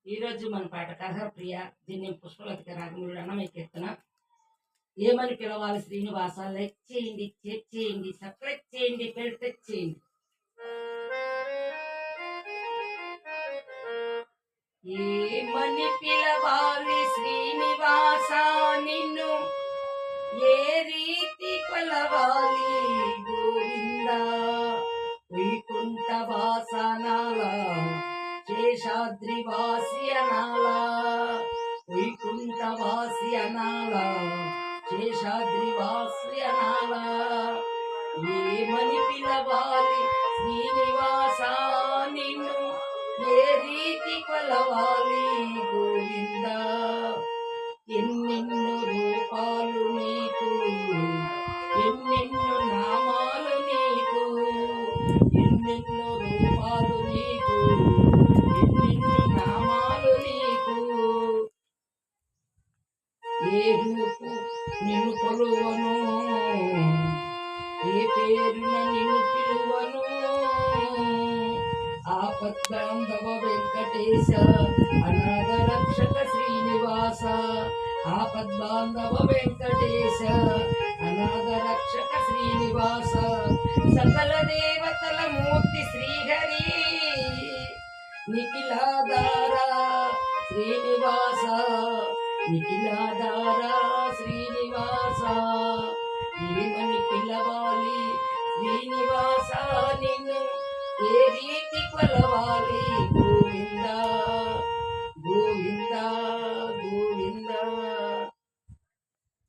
ఈరోజు మన పాట కథ ప్రియ దీన్ని పుష్పలతిక రాగములు అన్నమయ్య కీర్తన. ఏమని పిలవాలి శ్రీనివాస, లైక్ చేయండి, షేర్ చేయండి, సబ్స్క్రైబ్ చేయండి, బెల్ టచ్ చేయండి. ఏమని పిలవాలి శ్రీనివాస నిన్ను, ఏ రీతి కొలవాలి గోవిందా, వైకుంఠ వాసనాల శేషాద్రి వాసి అనాలా, వైకుంఠ వాసి అనాలా, శేషాద్రి వాసి అనాలా. ఏమని పిలవాలి శ్రీనివాస నిన్ను, ఏ రీతి కొలవాలి గోవిందా, ఎన్నెన్నో రూపాలు నీకు, ఎన్నెన్నో నామాలు నీకు, ఎన్నెన్నో రూపాలు నీకు, ఎన్నెన్నో నామాలు నీకు. ఏ రూపు నిన్ను కొలువను, ఏ పేరున నిన్ను పిలువను, ఆపద్బాంధవ వెంకటేశ అనాథ రక్షక శ్రీనివాస, ఆపద్బాంధవ వెంకటేశ అనాథ రక్షక శ్రీనివాస, సకల దేవతల మూర్తి శ్రీహరి, నిఖిలాధార శ్రీనివాస, నిఖిలాధార శ్రీనివాస. ఏమని పిలవాలి శ్రీనివాస నిన్ను, ఏ రీతి కొలవాలి గోవిందా.